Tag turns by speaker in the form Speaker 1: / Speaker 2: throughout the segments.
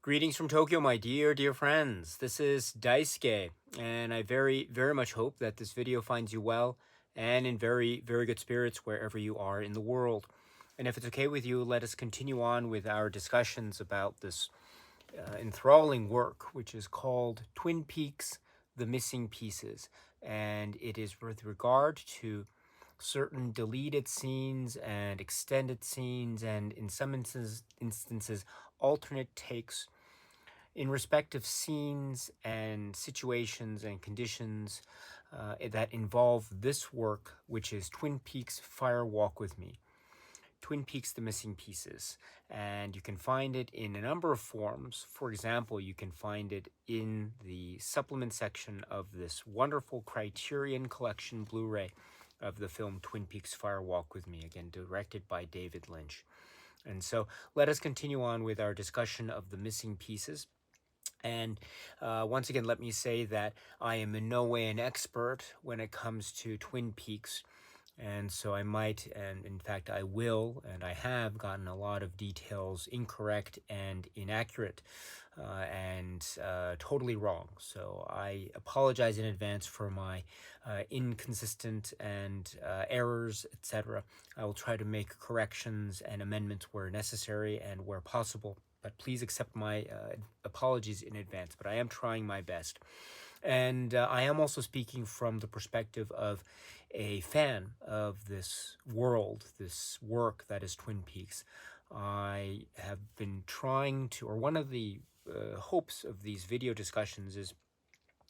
Speaker 1: Greetings from Tokyo, my dear friends. This is Daisuke, and I very much hope that this video finds you well and in very good spirits wherever you are in the world. And if it's okay with you, let us continue on with our discussions about this enthralling work, which is called Twin Peaks: The Missing Pieces. And it is with regard to certain deleted scenes and extended scenes, and in some instances alternate takes in respect of scenes and situations and conditions that involve this work, which is Twin Peaks Fire Walk with Me. Twin Peaks: The Missing Pieces. And you can find it in a number of forms. For example, you can find it in the supplement section of this wonderful Criterion Collection Blu-ray of the film Twin Peaks Fire Walk with Me, again directed by David Lynch. And so let us continue on with our discussion of the missing pieces. And once again, let me say that I am in no way an expert when it comes to Twin Peaks. And so I might, and in fact I will, and I have gotten a lot of details incorrect and inaccurate and totally wrong. So I apologize in advance for my inconsistent and errors, etc. I will try to make corrections and amendments where necessary and where possible. But please accept my apologies in advance, but I am trying my best. And I am also speaking from the perspective of a fan of this world, this work that is Twin Peaks. I have been trying to, or one of the hopes of these video discussions is,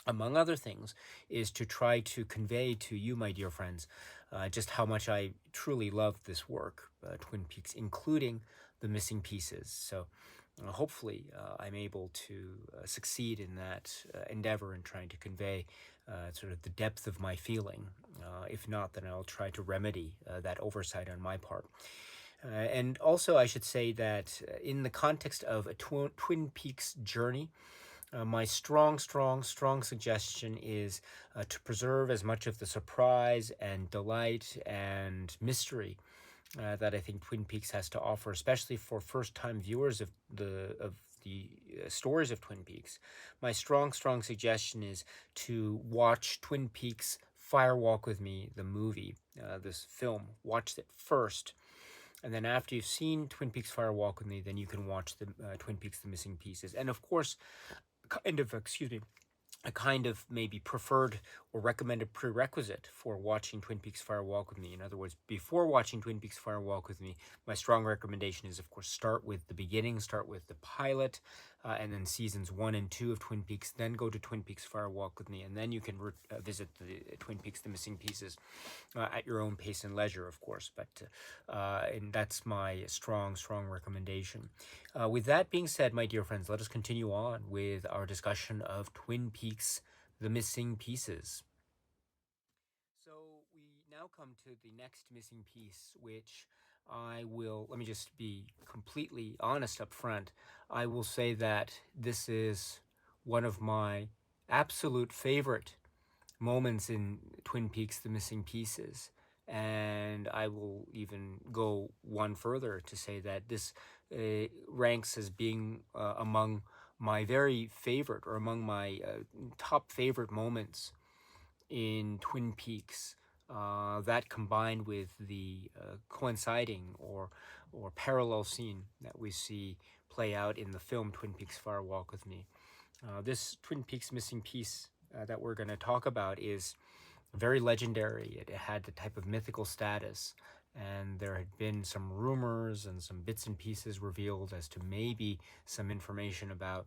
Speaker 1: among other things, is to try to convey to you, my dear friends, just how much I truly love this work, Twin Peaks, including the missing pieces. So hopefully I'm able to succeed in that endeavor in trying to convey sort of the depth of my feeling. If not, then I'll try to remedy that oversight on my part. And also, I should say that in the context of a Twin Peaks journey, my strong suggestion is to preserve as much of the surprise and delight and mystery that I think Twin Peaks has to offer, especially for first-time viewers of the stories of Twin Peaks. My strong suggestion is to watch Twin Peaks Fire Walk with Me, the movie, this film. Watch it first, and then after you've seen Twin Peaks Fire Walk with Me, then you can watch the Twin Peaks: The Missing Pieces. And of course, a kind of maybe preferred or recommended prerequisite for watching Twin Peaks Fire Walk with Me. In other words, before watching Twin Peaks Fire Walk with Me, my strong recommendation is, of course, start with the beginning, start with the pilot, and then seasons 1 and 2 of Twin Peaks, then go to Twin Peaks Fire Walk with Me, and then you can visit the Twin Peaks: The Missing Pieces at your own pace and leisure, of course. But and that's my strong recommendation. With that being said, my dear friends, let us continue on with our discussion of Twin Peaks: The Missing Pieces. So we now come to the next missing piece, which let me just be completely honest up front. I will say that this is one of my absolute favorite moments in Twin Peaks: The Missing Pieces. And I will even go one further to say that this ranks as being among my very favorite, or among my top favorite moments in Twin Peaks. That combined with the coinciding or parallel scene that we see play out in the film Twin Peaks Fire Walk with Me. This Twin Peaks missing piece that we're going to talk about is very legendary. It had the type of mythical status, and there had been some rumors and some bits and pieces revealed as to maybe some information about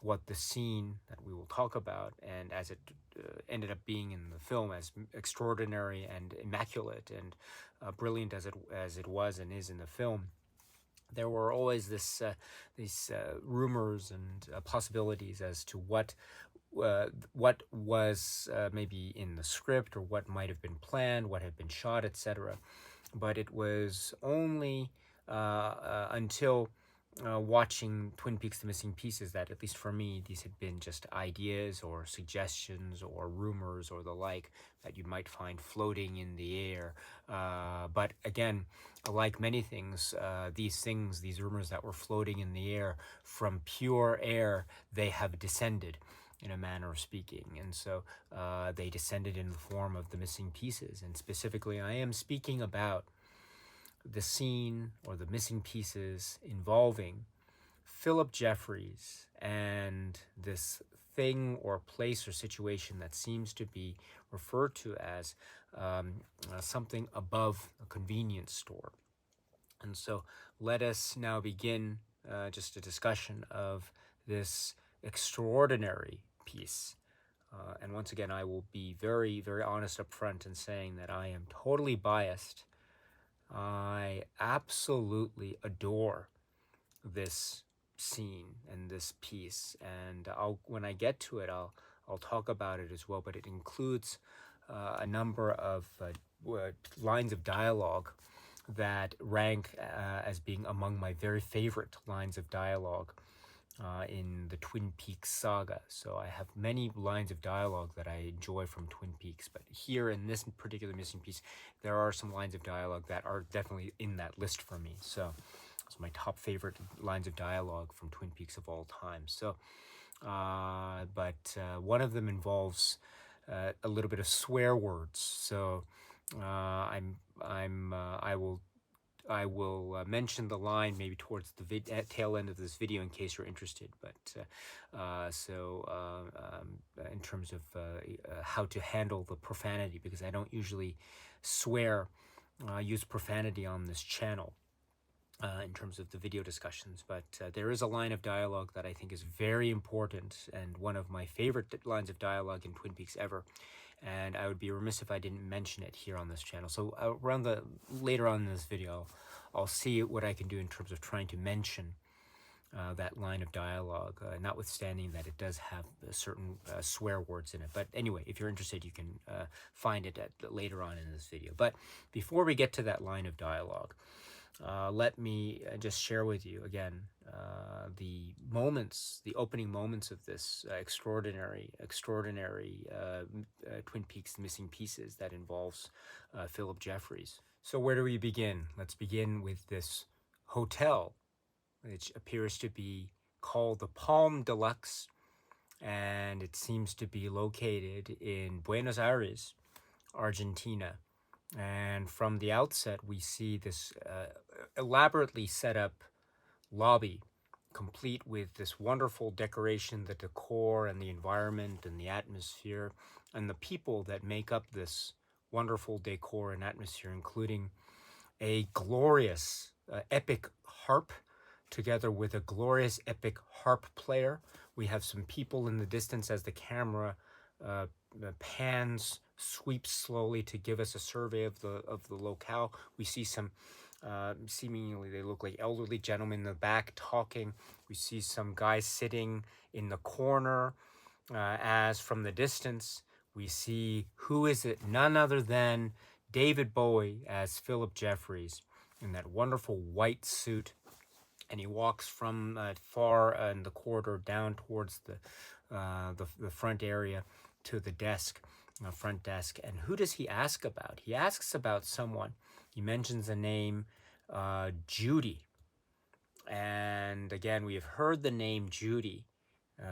Speaker 1: what the scene that we will talk about, and as it ended up being in the film, as extraordinary and immaculate and brilliant as it was and is in the film, there were always these rumors and possibilities as to what was maybe in the script, or what might have been planned, what had been shot, etc. But it was only until watching Twin Peaks: The Missing Pieces that, at least for me, these had been just ideas or suggestions or rumors or the like that you might find floating in the air. But again, like many things, these rumors that were floating in the air, from pure air, they have descended, in a manner of speaking. And so they descended in the form of the missing pieces. And specifically, I am speaking about the scene or the missing pieces involving Phillip Jeffries and this thing or place or situation that seems to be referred to as something above a convenience store. And so let us now begin just a discussion of this extraordinary piece. And once again, I will be very, very honest up front in saying that I am totally biased. I absolutely adore this scene and this piece, and when I get to it, I'll talk about it as well. But it includes a number of lines of dialogue that rank as being among my very favorite lines of dialogue in the Twin Peaks saga. So I have many lines of dialogue that I enjoy from Twin Peaks, but here in this particular missing piece, there are some lines of dialogue that are definitely in that list for me. So it's my top favorite lines of dialogue from Twin Peaks of all time. So, but one of them involves a little bit of swear words. So I will mention the line maybe towards the tail end of this video in case you're interested. But in terms of how to handle the profanity, because I don't usually use profanity on this channel in terms of the video discussions. But there is a line of dialogue that I think is very important and one of my favorite lines of dialogue in Twin Peaks ever. And I would be remiss if I didn't mention it here on this channel. So later on in this video, I'll see what I can do in terms of trying to mention that line of dialogue, notwithstanding that it does have certain swear words in it. But anyway, if you're interested, you can find it later on in this video. But before we get to that line of dialogue, let me just share with you again the opening moments of this extraordinary Twin Peaks: Missing Pieces that involves Phillip Jeffries. So where do we begin? Let's begin with this hotel, which appears to be called the Palm Deluxe, and it seems to be located in Buenos Aires, Argentina. And from the outset, we see this elaborately set up lobby, complete with this wonderful decoration, the decor and the environment and the atmosphere and the people that make up this wonderful decor and atmosphere, including a glorious epic harp together with a glorious epic harp player. We have some people in the distance as the camera pans, sweeps slowly to give us a survey of the locale. We see some seemingly they look like elderly gentlemen in the back talking. We see some guys sitting in the corner. As from the distance, we see, who is it? None other than David Bowie as Phillip Jeffries in that wonderful white suit. And he walks from far in the corridor down towards the front area to the desk, front desk. And who does he ask about? He asks about someone. He mentions the name Judy. And again, we have heard the name Judy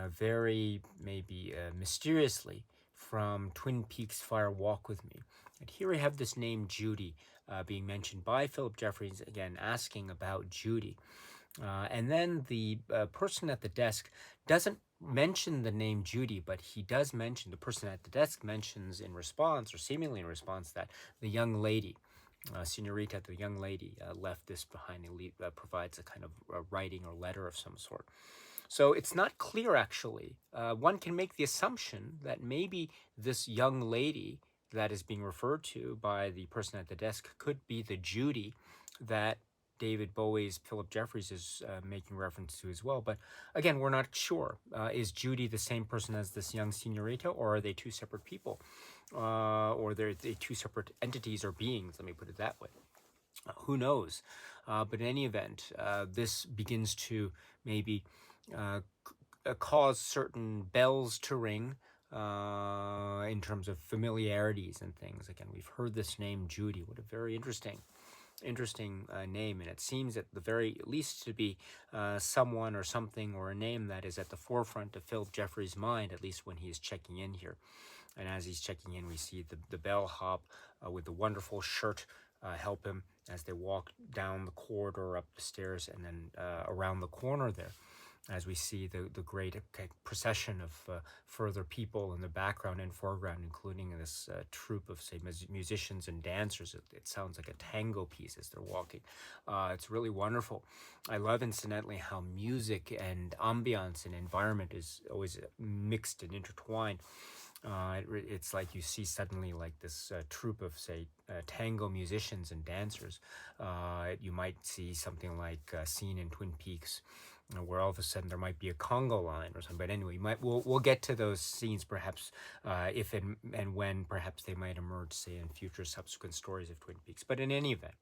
Speaker 1: very maybe mysteriously from Twin Peaks Fire Walk With Me. And here we have this name Judy being mentioned by Phillip Jeffries, again asking about Judy. And then the person at the desk doesn't mention the name Judy, but he does mention, the person at the desk mentions in response, or seemingly in response, that the young lady, Senorita, the young lady, left this behind. It provides a kind of writing or letter of some sort. So it's not clear, actually. One can make the assumption that maybe this young lady that is being referred to by the person at the desk could be the Judy that David Bowie's Phillip Jeffries is making reference to as well. But again, we're not sure. Is Judy the same person as this young senorita, or are they two separate people? Or they're two separate entities or beings, let me put it that way. Who knows? But in any event, this begins to maybe uh, cause certain bells to ring in terms of familiarities and things. Again, we've heard this name, Judy. What a very interesting name, and it seems at the very least to be someone or something or a name that is at the forefront of Phillip Jeffries' mind, at least when he is checking in here. And as he's checking in, we see the bellhop with the wonderful shirt help him as they walk down the corridor, up the stairs, and then around the corner there, as we see the great procession of further people in the background and foreground, including this troupe of, say, musicians and dancers. It sounds like a tango piece as they're walking. It's really wonderful. I love, incidentally, how music and ambiance and environment is always mixed and intertwined. It's like you see suddenly like this troupe of, say, tango musicians and dancers. You might see something like a scene in Twin Peaks where all of a sudden there might be a Congo line or something. But anyway, we'll get to those scenes perhaps if and when perhaps they might emerge, say, in future subsequent stories of Twin Peaks. But in any event,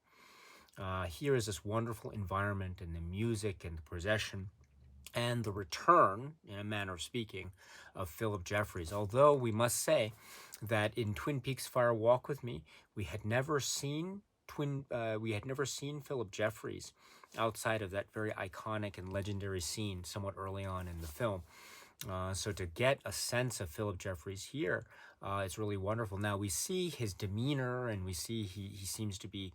Speaker 1: here is this wonderful environment and the music and the procession and the return, in a manner of speaking, of Phillip Jeffries. Although we must say that in Twin Peaks: Fire Walk with Me, we had never seen Phillip Jeffries outside of that very iconic and legendary scene somewhat early on in the film. So to get a sense of Phillip Jeffries here is really wonderful. Now we see his demeanor, and we see he seems to be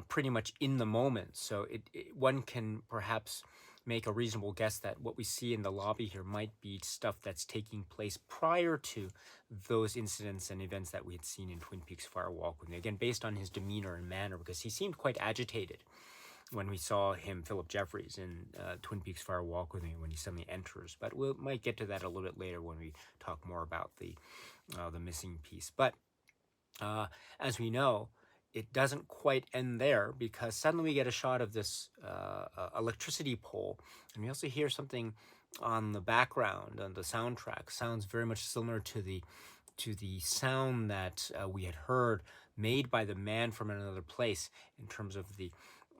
Speaker 1: pretty much in the moment. So one can perhaps make a reasonable guess that what we see in the lobby here might be stuff that's taking place prior to those incidents and events that we had seen in Twin Peaks: Fire Walk with Me. Again, based on his demeanor and manner, because he seemed quite agitated when we saw him, Phillip Jeffries, in Twin Peaks: Fire Walk with Me, when he suddenly enters. But we might get to that a little bit later when we talk more about the missing piece. But as we know, it doesn't quite end there, because suddenly we get a shot of this electricity pole, and we also hear something on the background, on the soundtrack. Sounds very much similar to the sound that we had heard made by the Man from Another Place, in terms of the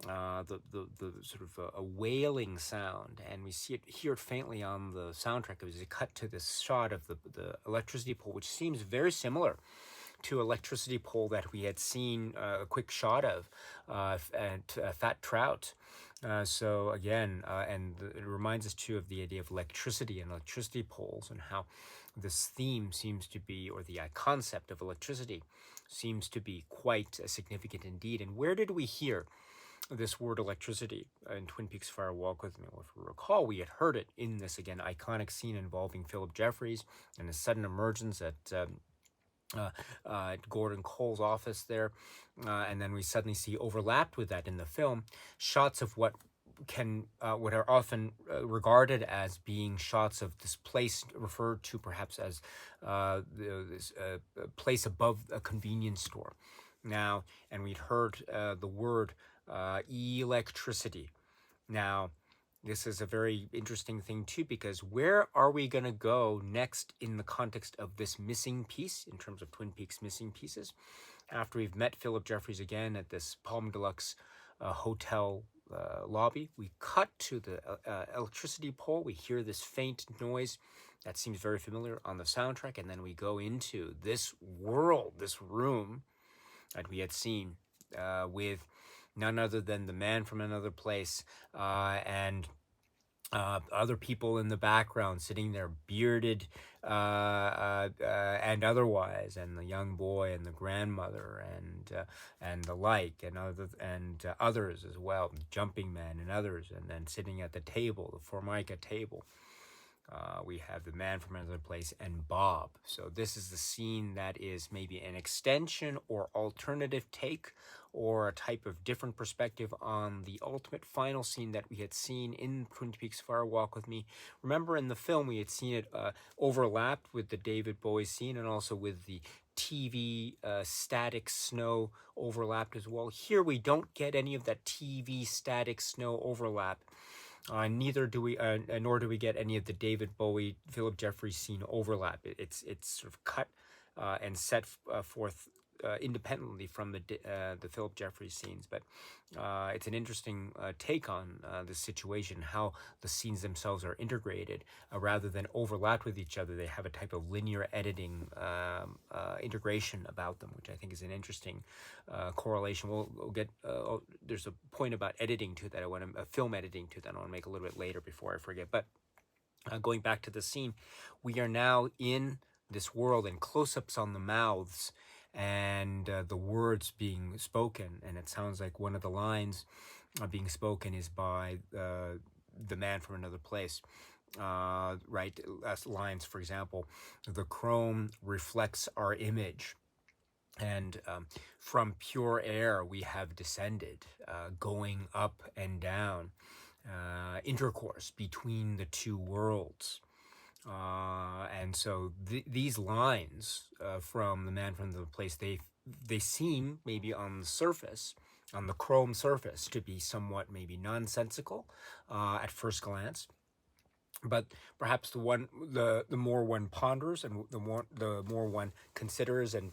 Speaker 1: sort of a wailing sound, and we hear it faintly on the soundtrack as we cut to this shot of the electricity pole, which seems very similar to electricity pole that we had seen a quick shot of at Fat Trout. So again, it reminds us too of the idea of electricity and electricity poles, and how this theme seems to be, or the concept of electricity seems to be quite significant indeed. And where did we hear this word electricity in Twin Peaks: Fire Walk with Me? Well, if we recall, we had heard it in this, again, iconic scene involving Phillip Jeffries and his sudden emergence at Gordon Cole's office there, and then we suddenly see, overlapped with that in the film, shots of what are often regarded as being shots of this place referred to perhaps as this place above a convenience store. Now, and we'd heard the word electricity. Now, this is a very interesting thing too, because where are we going to go next in the context of this missing piece, in terms of Twin Peaks missing pieces? After we've met Phillip Jeffries again at this Palm Deluxe hotel lobby, we cut to the electricity pole. We hear this faint noise that seems very familiar on the soundtrack, and then we go into this world, this room that we had seen with none other than the Man from Another Place, and other people in the background sitting there, bearded and otherwise, and the young boy and the grandmother and the like, and others as well, Jumping Man and others, and then sitting at the table, the Formica table. We have the Man from Another Place and Bob. So this is the scene that is maybe an extension or alternative take, or a type of different perspective on the ultimate final scene that we had seen in Twin Peaks: Fire Walk with Me. Remember, in the film we had seen it overlapped with the David Bowie scene, and also with the TV static snow overlapped as well. Here we don't get any of that TV static snow overlap. Neither do we, nor do we get any of the David Bowie, Phillip Jeffries scene overlap. It's sort of cut and set forth independently from the Phillip Jeffries scenes. But it's an interesting take on the situation, how the scenes themselves are integrated rather than overlap with each other. They have a type of linear editing integration about them, which I think is an interesting correlation. We'll get there's a point about editing to that. I want to film editing to that. I want to make a little bit later before I forget. But going back to the scene, we are now in this world and close-ups on the mouths and the words being spoken, and it sounds like one of the lines being spoken is by the man from another place. Right, as lines, for example, the chrome reflects our image, and from pure air we have descended, going up and down, intercourse between the two worlds. And so these lines from the man from the place, they seem maybe on the surface, on the chrome surface, to be somewhat maybe nonsensical at first glance. But perhaps the more one ponders and the more one considers and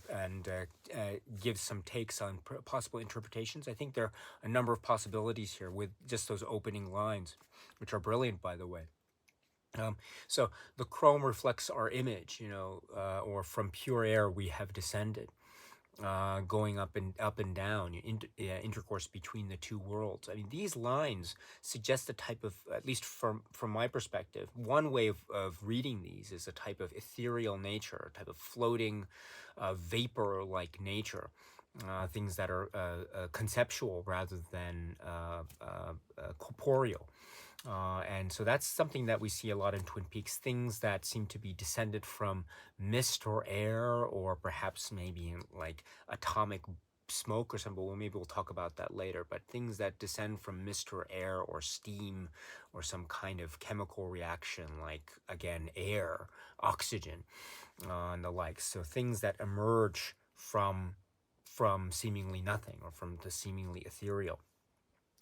Speaker 1: gives some takes on possible interpretations, I think there are a number of possibilities here with just those opening lines, which are brilliant, by the way. So the chrome reflects our image, or from pure air we have descended, going up and down, intercourse between the two worlds. I mean, these lines suggest a type of, at least from my perspective, one way of reading these is a type of ethereal nature, a type of floating, vapor-like nature. Things that are conceptual rather than corporeal. And so that's something that we see a lot in Twin Peaks, things that seem to be descended from mist or air, or perhaps maybe like atomic smoke or something. Well, maybe we'll talk about that later, but things that descend from mist or air or steam or some kind of chemical reaction, like, again, air, oxygen, and the like. So things that emerge from seemingly nothing, or from the seemingly ethereal.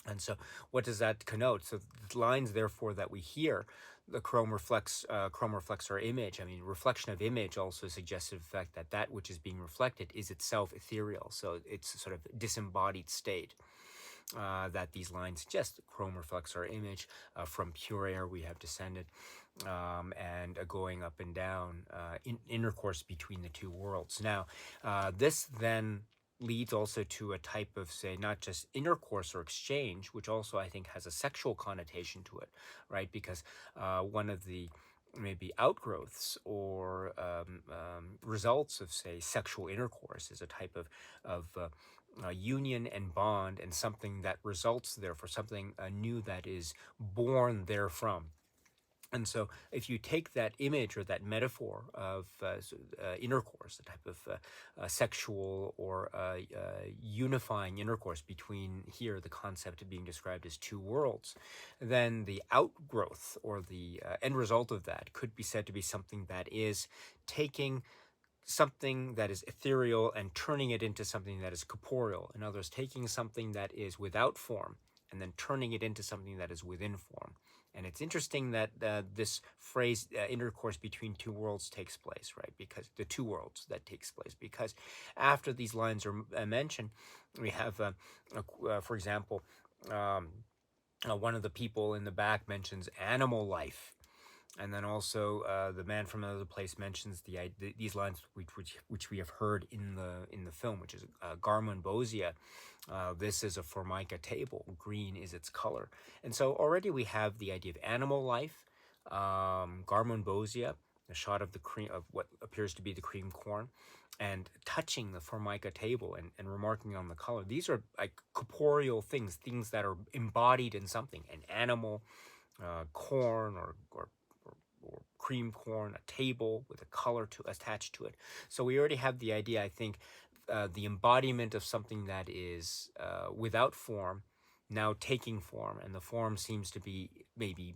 Speaker 1: And so what does that connote? So the lines, therefore, that we hear, the chrome reflects our image. I mean, reflection of image also suggests the fact that that which is being reflected is itself ethereal. So it's a sort of disembodied state that these lines suggest. Chrome reflects our image. From pure air we have descended, and going up and down, intercourse between the two worlds. Now, this then leads also to a type of, say, not just intercourse or exchange, which also I think has a sexual connotation to it, right? Because one of the maybe outgrowths or results of, say, sexual intercourse is a type of union and bond, and something that results therefore, something new that is born therefrom. And so if you take that image or that metaphor of intercourse, a type of sexual or unifying intercourse between, here the concept being described as two worlds, then the outgrowth or the end result of that could be said to be something that is taking something that is ethereal and turning it into something that is corporeal. In other words, taking something that is without form and then turning it into something that is within form. And it's interesting that this phrase, intercourse between two worlds, takes place, right? Because the two worlds that takes place, because after these lines are mentioned, we have, for example, one of the people in the back mentions animal life. And then also the man from another place mentions these lines which we have heard in the film, which is Garmonbozia. This is a formica table. Green is its color. And so already we have the idea of animal life, Garmonbozia, a shot of the cream, of what appears to be the cream corn, and touching the formica table and remarking on the color. These are like corporeal things that are embodied in something, an animal, corn, or cream corn, a table with a color attached to it. So we already have the idea, I think, the embodiment of something that is without form, now taking form, and the form seems to be maybe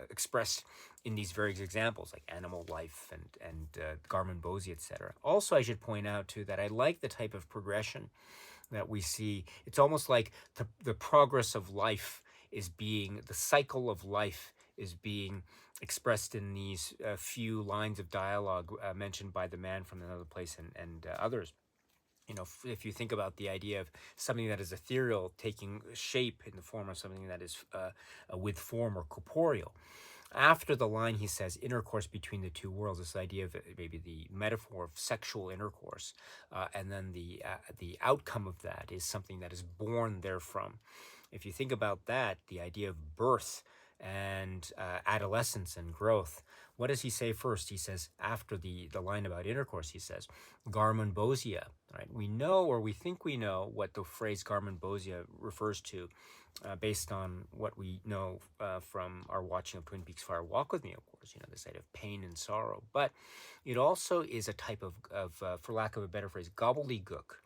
Speaker 1: expressed in these various examples, like animal life and Garmonbozia, etc. Also, I should point out, too, that I like the type of progression that we see. It's almost like the progress of life is being, the cycle of life is being expressed in these few lines of dialogue mentioned by the man from another place and others. if you think about the idea of something that is ethereal taking shape in the form of something that is with form or corporeal. After the line, he says, intercourse between the two worlds, this idea of maybe the metaphor of sexual intercourse, and then the outcome of that is something that is born therefrom. If you think about that, the idea of birth and adolescence and growth, what does he say first? He says, after the line about intercourse, he says, garmonbosia, right? We know, or we think we know, what the phrase garmonbosia refers to, based on what we know from our watching of Twin Peaks Fire Walk With Me, of course, this idea of pain and sorrow. But it also is a type of for lack of a better phrase, gobbledygook.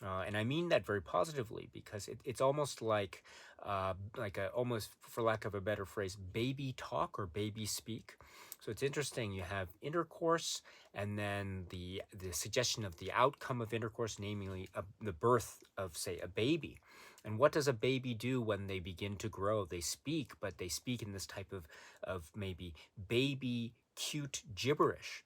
Speaker 1: And I mean that very positively, because it's almost like almost, for lack of a better phrase, baby talk or baby speak. So it's interesting. You have intercourse, and then the suggestion of the outcome of intercourse, namely the birth of, say, a baby. And what does a baby do when they begin to grow? They speak, but they speak in this type of maybe baby cute gibberish.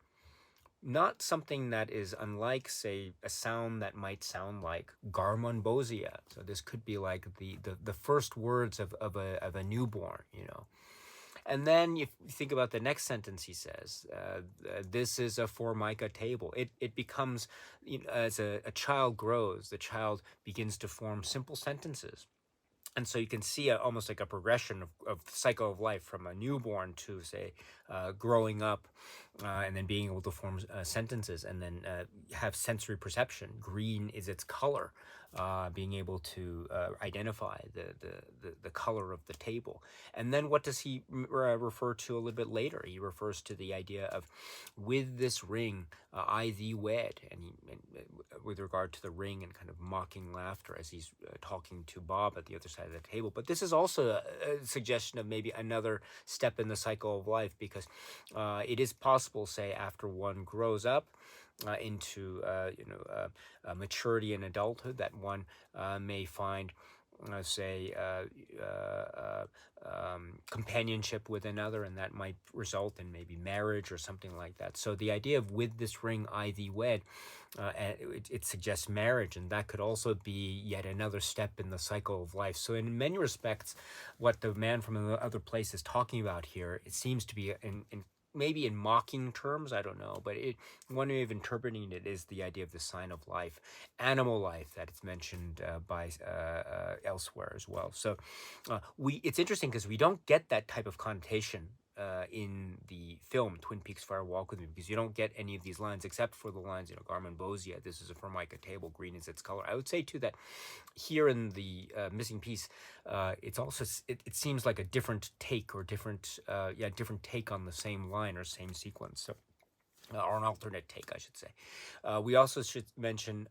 Speaker 1: Not something that is unlike, say, a sound that might sound like garmonbosia. So this could be like the first words of a newborn, And then you think about the next sentence he says, this is a formica table. It becomes, as a child grows, the child begins to form simple sentences. And so you can see almost like a progression of the cycle of life from a newborn to, say, growing up, and then being able to form sentences, and then have sensory perception. Green is its color, being able to identify the color of the table. And then what does he refer to a little bit later? He refers to the idea of, with this ring, I thee wed, and with regard to the ring, and kind of mocking laughter as he's talking to Bob at the other side of the table. But this is also a suggestion of maybe another step in the cycle of life, because it is possible, say, after one grows up into maturity and adulthood, that one may find, say, companionship with another, and that might result in maybe marriage or something like that. So the idea of, with this ring I thee wed, it suggests marriage, and that could also be yet another step in the cycle of life. So in many respects, what the man from the other place is talking about here, it seems to be maybe in mocking terms, I don't know, but one way of interpreting it is the idea of the sign of life, animal life, that it's mentioned by elsewhere as well. So it's interesting, because we don't get that type of connotation in the film Twin Peaks Fire Walk With Me, because you don't get any of these lines except for the lines, garmonbosia, this is a formica table, green is its color. I would say too that here in the missing piece, it's also, it seems like a different take, or different take on the same line or same sequence. So or an alternate take, I should say. We also should mention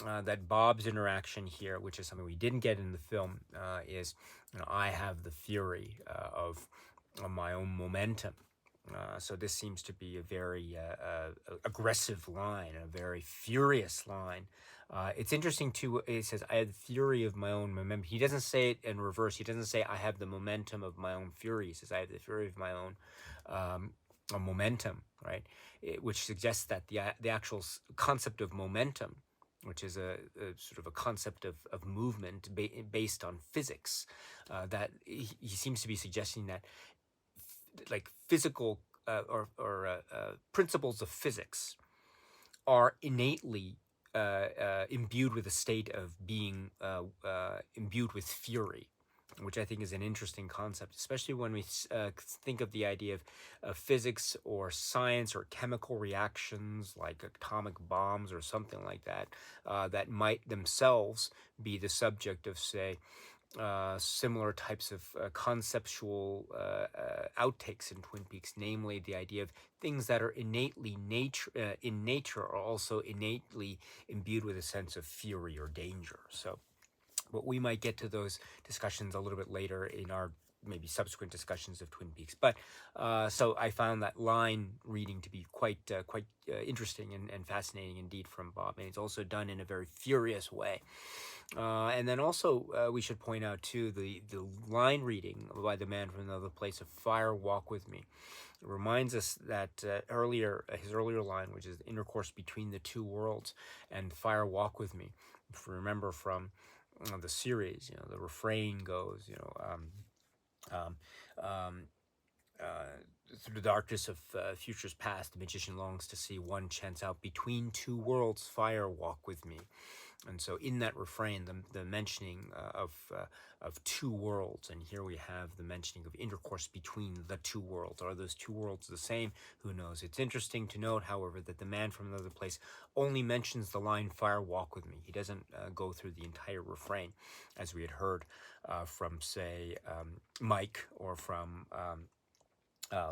Speaker 1: that Bob's interaction here, which is something we didn't get in the film, is, I have the fury of my own momentum. So this seems to be a very aggressive line, a very furious line. It's interesting too, it says, I have the fury of my own momentum. He doesn't say it in reverse. He doesn't say, I have the momentum of my own fury. He says, I have the fury of my own momentum, right? Which suggests that the actual concept of momentum, which is a sort of a concept of movement based on physics, that he seems to be suggesting that like physical or principles of physics are innately imbued with a state of being imbued with fury, which I think is an interesting concept, especially when we think of the idea of physics or science or chemical reactions like atomic bombs or something like that, that might themselves be the subject of, say, similar types of conceptual outtakes in Twin Peaks, namely the idea of things that are innately in nature are also innately imbued with a sense of fury or danger. So But we might get to those discussions a little bit later in our maybe subsequent discussions of Twin Peaks. But so I found that line reading to be quite interesting and fascinating indeed from Bob, and it's also done in a very furious way. And then also we should point out too the line reading by the man from another place of Fire Walk With Me. It reminds us that his earlier line, which is the intercourse between the two worlds, and Fire Walk With Me. If you remember from the series, the refrain goes, um, um, through the darkness of futures past, the magician longs to see one chance out between two worlds. Fire walk with me. And so in that refrain, the mentioning of two worlds, and here we have the mentioning of intercourse between the two worlds. Are those two worlds the same? Who knows? It's interesting to note, however, that the man from another place only mentions the line "Fire walk with me." He doesn't go through the entire refrain, as we had heard from, say, Mike, or from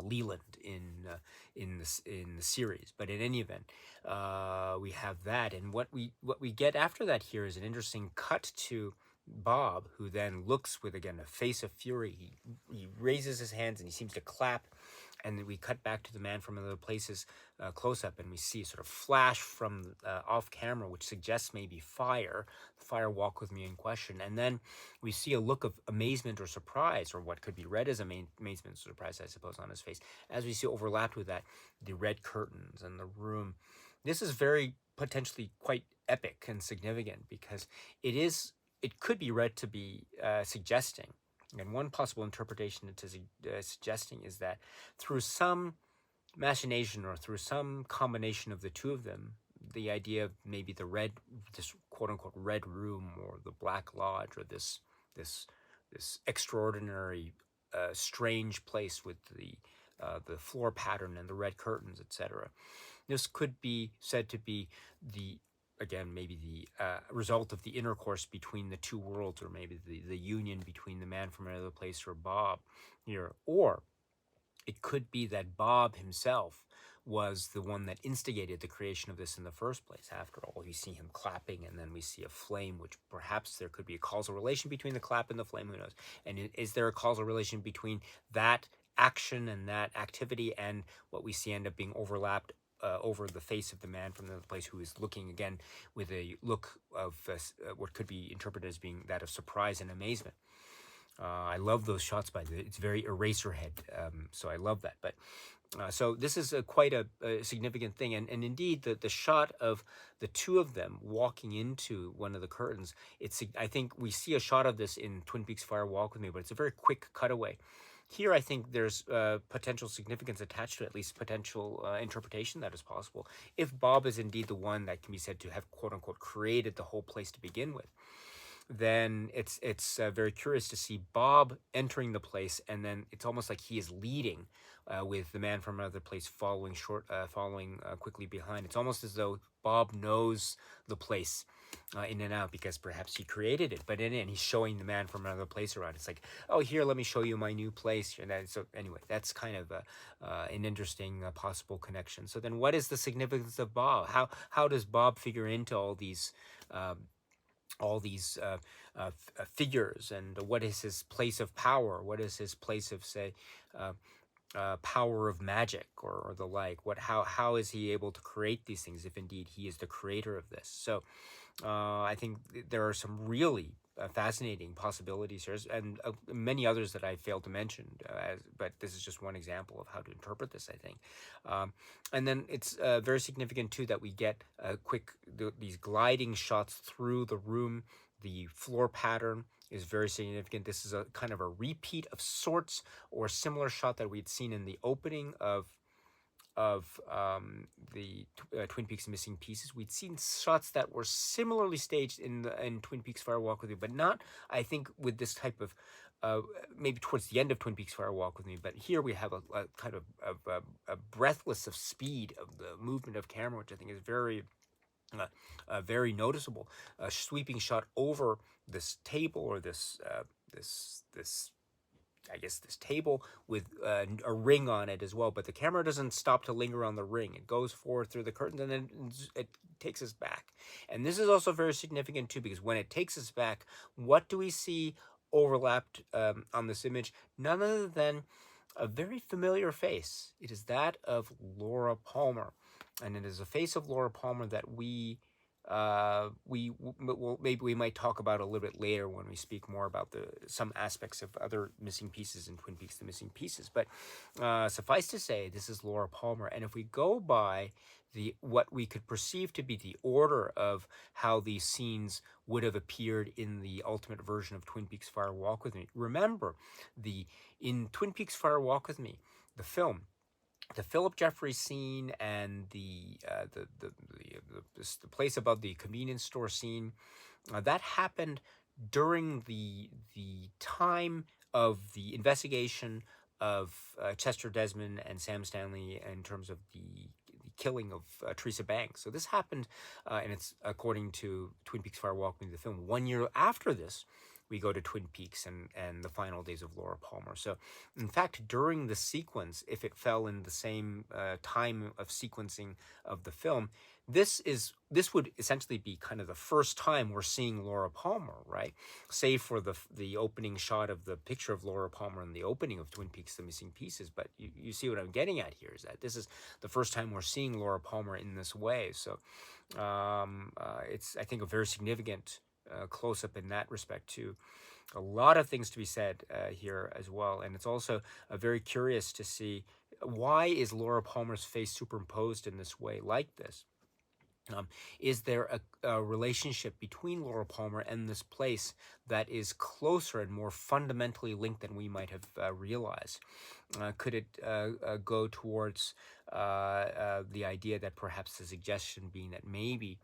Speaker 1: Leland in the series. But in any event, we have that, and what we get after that here is an interesting cut to Bob, who then looks with, again, a face of fury. He raises his hands and he seems to clap, and then we cut back to the man from other places close up, and we see a sort of flash from off camera, which suggests maybe fire. The Fire Walk With Me in question, and then we see a look of amazement or surprise, or what could be read as amazement or surprise, I suppose, on his face, as we see overlapped with that the red curtains and the room. This is very potentially quite epic and significant, because it could be read to be suggesting, and one possible interpretation it is suggesting is that through some machination or through some combination of the two of them, the idea of maybe this quote unquote red room, or the Black Lodge, or this extraordinary, strange place with the floor pattern and the red curtains, etc. This could be said to be maybe the result of the intercourse between the two worlds, or maybe the union between the man from another place or Bob here. Or it could be that Bob himself was the one that instigated the creation of this in the first place. After all, we see him clapping, and then we see a flame, which perhaps there could be a causal relation between the clap and the flame, who knows? And is there a causal relation between that action and that activity and what we see end up being overlapped over the face of the man from the place, who is looking again with a look of what could be interpreted as being that of surprise and amazement? I love those shots it's very Eraserhead, so I love that. But so this is quite a significant thing, and indeed the shot of the two of them walking into one of the curtains. I think we see a shot of this in Twin Peaks Fire Walk With Me, but it's a very quick cutaway. Here, I think there's potential significance attached to at least potential interpretation that is possible. If Bob is indeed the one that can be said to have, quote unquote, created the whole place to begin with, then it's very curious to see Bob entering the place, and then it's almost like he is leading, with the man from another place following quickly behind. It's almost as though Bob knows the place in and out, because perhaps he created it. But and he's showing the man from another place around. It's like, oh, here, let me show you my new place. And so anyway, that's kind of an interesting possible connection. So then, what is the significance of Bob? How does Bob figure into all these figures, and what is his place of power? What is his place of, say, power of magic, or the like? How is he able to create these things, if indeed he is the creator of this? So I think there are some really fascinating possibilities here, and many others that I failed to mention, but this is just one example of how to interpret this, I think. And then it's very significant too that we get these gliding shots through the room. The floor pattern is very significant. This is a kind of a repeat of sorts, or a similar shot that we'd seen in the opening of the Twin Peaks Missing Pieces. We'd seen shots that were similarly staged in Twin Peaks Fire Walk With Me, but not, I think, with this type of maybe towards the end of Twin Peaks Fire Walk With Me. But here we have a kind of a breathless of speed of the movement of camera, which I think is very very noticeable. A sweeping shot over this table, or this I guess this table with a ring on it as well, but the camera doesn't stop to linger on the ring. It goes forward through the curtains and then it takes us back. And this is also very significant too, because when it takes us back, what do we see overlapped on this image? None other than a very familiar face. It is that of Laura Palmer, and it is a face of Laura Palmer that maybe we might talk about a little bit later when we speak more about some aspects of other missing pieces in Twin Peaks: The Missing Pieces. But suffice to say, this is Laura Palmer, and if we go by what we could perceive to be the order of how these scenes would have appeared in the ultimate version of Twin Peaks: Fire Walk with Me. Remember, in Twin Peaks: Fire Walk with Me, the film, the Phillip Jeffries scene and the place above the convenience store scene, that happened during the time of the investigation of Chester Desmond and Sam Stanley in terms of the killing of Teresa Banks. So this happened, and it's according to Twin Peaks: Fire Walk with Me, the film. 1 year after this, we go to Twin Peaks and the final days of Laura Palmer. So, in fact, during the sequence, if it fell in the same time of sequencing of the film, this would essentially be kind of the first time we're seeing Laura Palmer, right? Save for the opening shot of the picture of Laura Palmer in the opening of Twin Peaks: The Missing Pieces. But you see what I'm getting at here is that this is the first time we're seeing Laura Palmer in this way. So it's, I think, a very significant close-up in that respect too. A lot of things to be said here as well, and it's also very curious to see why is Laura Palmer's face superimposed in this way, like this. Is there a relationship between Laura Palmer and this place that is closer and more fundamentally linked than we might have realized? Could it go towards the idea that perhaps the suggestion being that maybe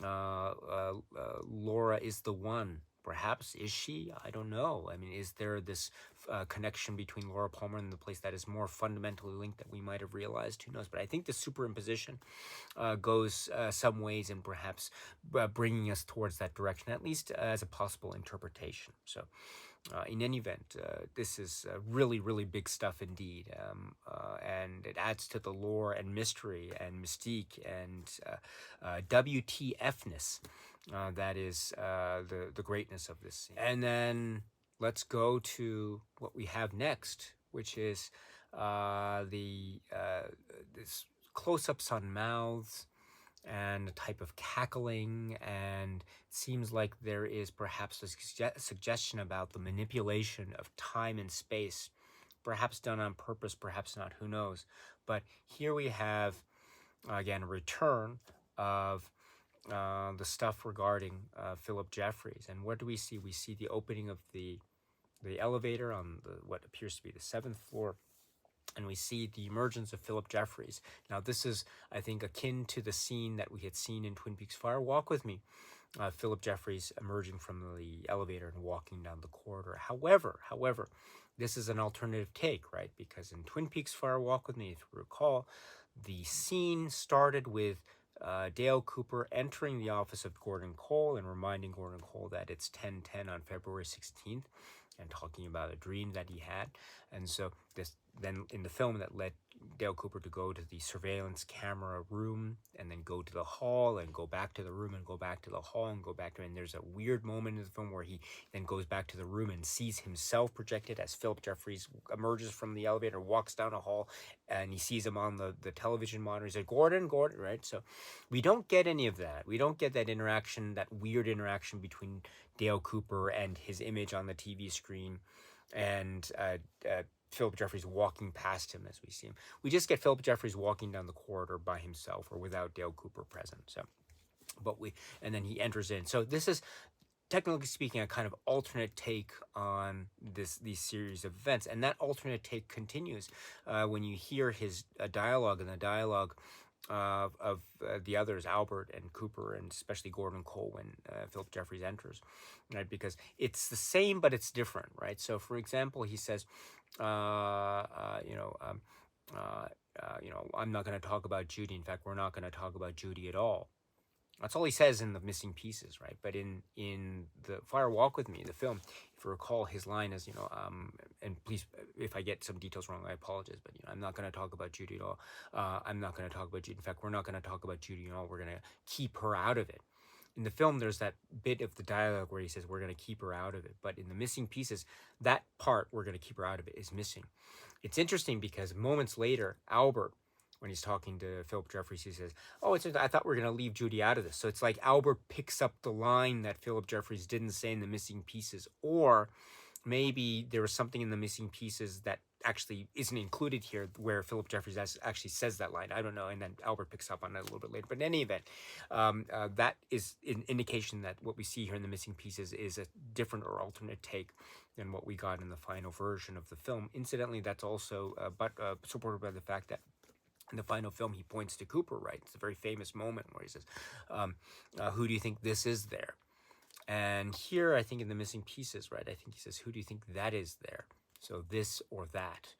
Speaker 1: Laura is the one? Perhaps, is she? I don't know. I mean, is there this connection between Laura Palmer and the place that is more fundamentally linked that we might have realized? Who knows? But I think the superimposition goes some ways in perhaps bringing us towards that direction, at least as a possible interpretation. So in any event, this is really, really big stuff indeed, and it adds to the lore and mystery and mystique and WTF-ness that is the greatness of this scene. And then let's go to what we have next, which is this close-ups on mouths and a type of cackling, and it seems like there is perhaps a suggestion about the manipulation of time and space, perhaps done on purpose, perhaps not, who knows. But here we have, again, a return of the stuff regarding Phillip Jeffries. And what do we see? We see the opening of the elevator on what appears to be the 7th floor, and we see the emergence of Phillip Jeffries. Now, this is, I think, akin to the scene that we had seen in Twin Peaks: Fire Walk with Me. Phillip Jeffries emerging from the elevator and walking down the corridor. However, this is an alternative take, right? Because in Twin Peaks: Fire Walk with Me, if you recall, the scene started with Dale Cooper entering the office of Gordon Cole and reminding Gordon Cole that it's 10:10 on February 16th, and talking about a dream that he had. And so this then in the film that led Dale Cooper to go to the surveillance camera room and then go to the hall and go back to the room and go back to the hall and go back to, and there's a weird moment in the film where he then goes back to the room and sees himself projected as Phillip Jeffries emerges from the elevator, walks down a hall, and he sees him on the television monitor. He's like, Gordon, right? So we don't get any of that. We don't get that interaction, that weird interaction between Dale Cooper and his image on the TV screen and Phillip Jeffries walking past him as we see him. We just get Phillip Jeffries walking down the corridor by himself or without Dale Cooper present. So, and then he enters in. So this is, technically speaking, a kind of alternate take on these series of events, and that alternate take continues when you hear his dialogue, and the dialogue of the others, Albert and Cooper, and especially Gordon Cole when Phillip Jeffries enters, right? Because it's the same, but it's different, right? So, for example, he says, I'm not going to talk about Judy. In fact, we're not going to talk about Judy at all. That's all he says in the missing pieces, right? But in the Fire Walk with Me, the film, if you recall, his line is, and please, if I get some details wrong, I apologize. But I'm not going to talk about Judy at all. I'm not going to talk about Judy. In fact, we're not going to talk about Judy at all. We're going to keep her out of it. In the film, there's that bit of the dialogue where he says we're going to keep her out of it. But in the missing pieces, that part, we're going to keep her out of it, is missing. It's interesting because moments later, Albert, when he's talking to Phillip Jeffries, he says, "Oh, I thought we were going to leave Judy out of this." So it's like Albert picks up the line that Phillip Jeffries didn't say in the missing pieces, or maybe there was something in the missing pieces that actually isn't included here, where Phillip Jeffries actually says that line. I don't know, and then Albert picks up on that a little bit later. But in any event, that is an indication that what we see here in the missing pieces is a different or alternate take than what we got in the final version of the film. Incidentally, that's also supported by the fact that in the final film, he points to Cooper, right? It's a very famous moment where he says, who do you think this is there? And here, I think in the missing pieces, right, I think he says, who do you think that is there? So this or that.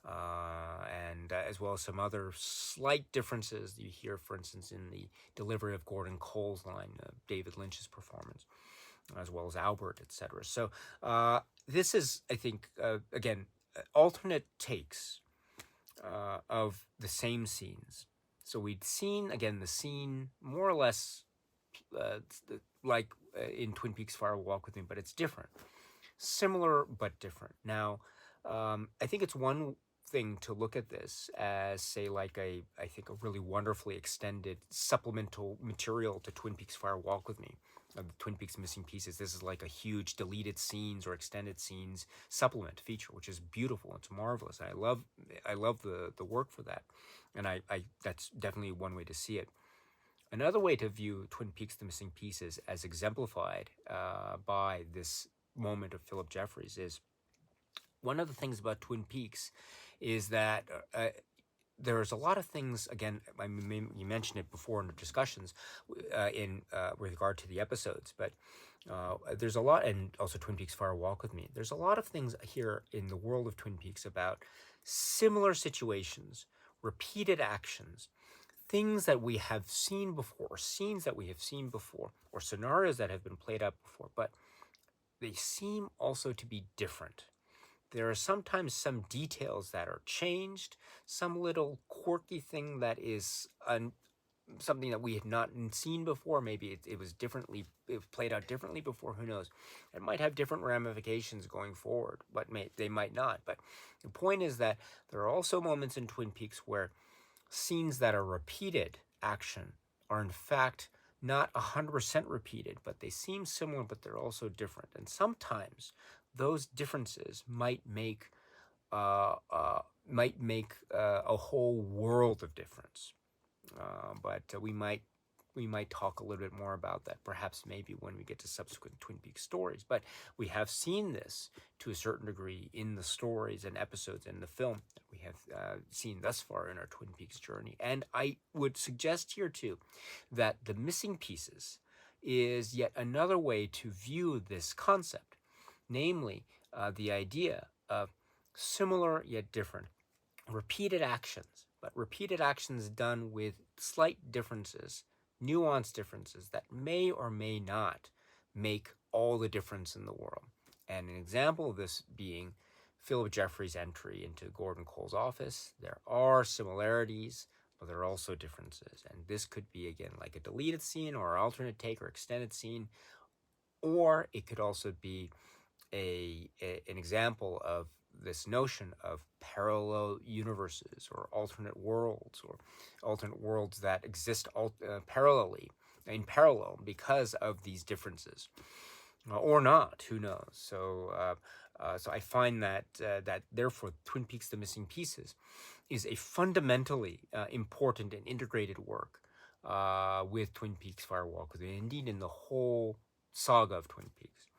Speaker 1: And as well as some other slight differences you hear, for instance, in the delivery of Gordon Cole's line, David Lynch's performance, as well as Albert, etc. So this is, I think, again, alternate takes of the same scenes. So we'd seen, again, the scene more or less like in Twin Peaks Fire Walk with Me, but it's different. Similar, but different. Now, I think it's one thing to look at this as, say, like I think, a really wonderfully extended supplemental material to Twin Peaks Fire Walk with Me. The Twin Peaks Missing Pieces. This is like a huge deleted scenes or extended scenes supplement feature, which is beautiful. It's marvelous. I love the work for that, and I that's definitely one way to see it. Another way to view Twin Peaks: The Missing Pieces, as exemplified by this moment of Phillip Jeffries, is one of the things about Twin Peaks is that there's a lot of things, again, I mean, you mentioned it before in the discussions with regard to the episodes, but there's a lot, and also Twin Peaks Fire Walk with Me, there's a lot of things here in the world of Twin Peaks about similar situations, repeated actions, things that we have seen before, or scenes that we have seen before, or scenarios that have been played out before, but they seem also to be different. There are sometimes some details that are changed, some little quirky thing that is something that we had not seen before. Maybe it was played out differently before, who knows. It might have different ramifications going forward, but they might not. But the point is that there are also moments in Twin Peaks where scenes that are repeated action are in fact not 100% repeated, but they seem similar, but they're also different. And sometimes those differences might make a whole world of difference. But we might talk a little bit more about that, perhaps maybe when we get to subsequent Twin Peaks stories. But we have seen this to a certain degree in the stories and episodes in the film that we have seen thus far in our Twin Peaks journey. And I would suggest here too that the missing pieces is yet another way to view this concept, namely the idea of similar yet different, repeated actions, but repeated actions done with slight differences, nuanced differences that may or may not make all the difference in the world. And an example of this being Phillip Jeffries' entry into Gordon Cole's office. There are similarities, but there are also differences. And this could be, again, like a deleted scene or alternate take or extended scene, or it could also be an example of this notion of parallel universes or alternate worlds that exist parallelly, in parallel, because of these differences, or not, who knows. So I find that therefore Twin Peaks: The Missing Pieces is a fundamentally important and integrated work with Twin Peaks Fire Walk with Me, indeed in the whole saga of Twin Peaks.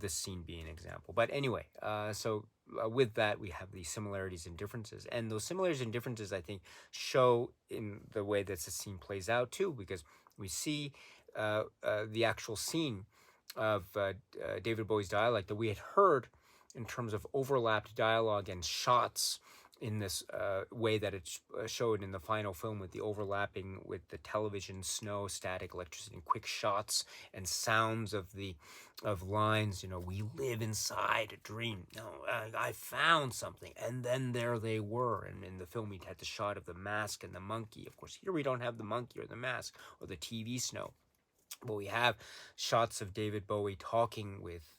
Speaker 1: This scene being an example. But anyway, with that, we have these similarities and differences. And those similarities and differences, I think, show in the way that the scene plays out, too, because we see the actual scene of David Bowie's dialogue that we had heard in terms of overlapped dialogue and shots in this way that it's showed in the final film, with the overlapping with the television, snow, static, electricity, and quick shots and sounds of lines. We live inside a dream. No, I found something, and then there they were. And in the film, we had the shot of the mask and the monkey. Of course, here we don't have the monkey or the mask or the TV snow. But we have shots of David Bowie talking with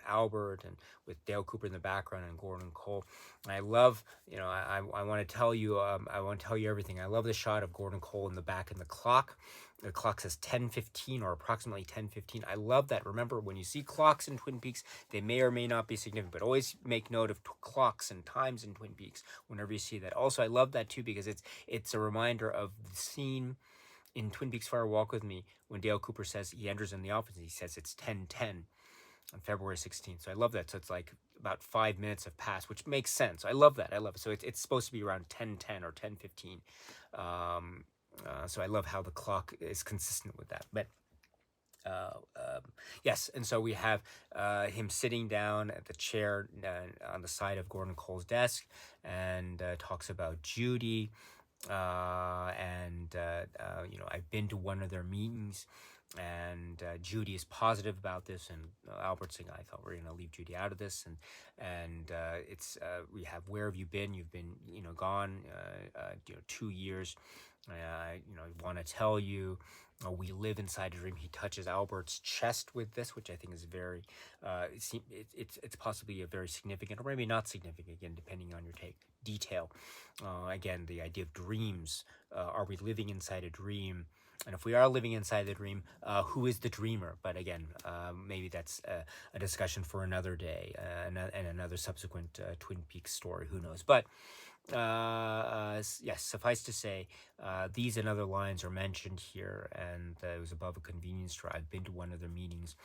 Speaker 1: Albert, and with Dale Cooper in the background, and Gordon Cole. And I love, I want to tell you, everything. I love the shot of Gordon Cole in the back, and the clock. The clock says 10:15, or approximately 10:15. I love that. Remember, when you see clocks in Twin Peaks, they may or may not be significant, but always make note of clocks and times in Twin Peaks whenever you see that. Also, I love that too, because it's a reminder of the scene in Twin Peaks Fire Walk with Me, when Dale Cooper says, he enters in the office, and he says it's 10:10 on February 16th. So I love that. So it's like about 5 minutes have passed, which makes sense. I love that. I love it. So it's supposed to be around 10:10 or 10:15. So I love how the clock is consistent with that. But yes, and so we have him sitting down at the chair on the side of Gordon Cole's desk, and talks about Judy. I've been to one of their meetings, and Judy is positive about this, and Albert's saying, I thought we were going to leave Judy out of this, and we have, where have you been? You've been gone 2 years. I want to tell you, we live inside a dream. He touches Albert's chest with this, which I think is very, it's possibly a very significant, or maybe not significant, again, depending on your take. Detail. Again, the idea of dreams. Are we living inside a dream? And if we are living inside the dream, who is the dreamer? But again, maybe that's a discussion for another day, and another subsequent Twin Peaks story. Who knows? But yes, suffice to say, these and other lines are mentioned here, and it was above a convenience store. I've been to one of their meetings.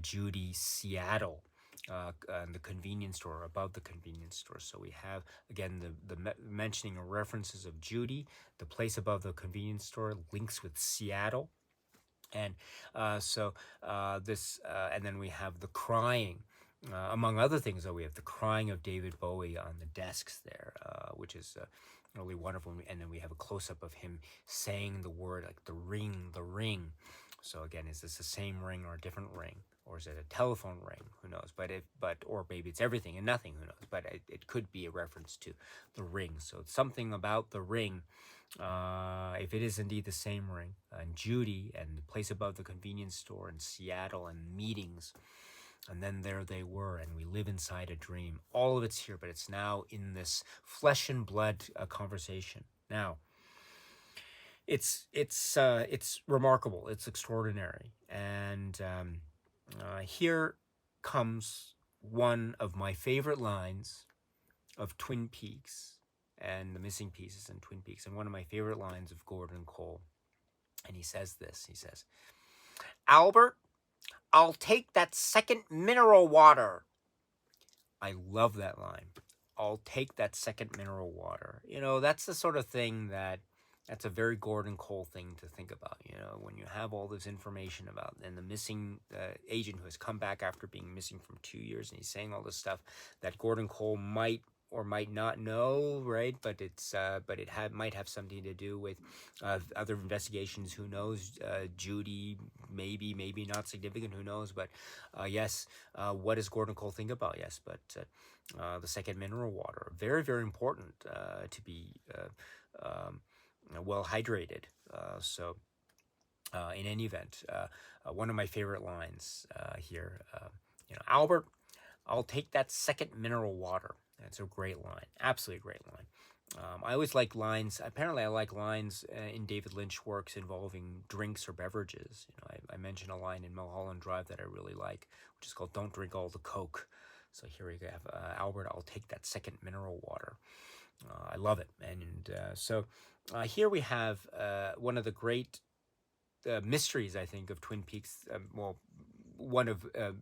Speaker 1: Judy, Seattle. The convenience store, above the convenience store. So we have, again, the mentioning or references of Judy. The place above the convenience store links with Seattle. And and then we have the crying. Among other things, though, we have the crying of David Bowie on the desks there, which is really wonderful. And then we have a close-up of him saying the word, like the ring, the ring. So again, is this the same ring or a different ring? Or is it a telephone ring? Who knows? Or maybe it's everything and nothing. Who knows? But it could be a reference to the ring. So it's something about the ring, if it is indeed the same ring, and Judy, and the place above the convenience store, and Seattle, and meetings, and then there they were, and we live inside a dream. All of it's here, but it's now in this flesh and blood conversation. Now, it's remarkable. It's extraordinary, and here comes one of my favorite lines of Twin Peaks and the missing pieces in Twin Peaks, and one of my favorite lines of Gordon Cole. And he says this. He says, Albert, I'll take that second mineral water. I love that line. I'll take that second mineral water. That's the sort of thing that's a very Gordon Cole thing to think about. When you have all this information about, and the missing agent who has come back after being missing from 2 years, and he's saying all this stuff that Gordon Cole might or might not know, right? But might have something to do with other investigations. Who knows? Judy, maybe not significant. Who knows? But yes, what does Gordon Cole think about? Yes, but the second mineral water, very, very important to be well hydrated. In any event, one of my favorite lines here, Albert, I'll take that second mineral water. That's a great line. Absolutely great line. I always like lines. Apparently, I like lines in David Lynch works involving drinks or beverages. I mentioned a line in Mulholland Drive that I really like, which is called "Don't drink all the Coke." So here we have Albert, I'll take that second mineral water. I love it. And so here we have one of the great mysteries, I think, of Twin Peaks. One of an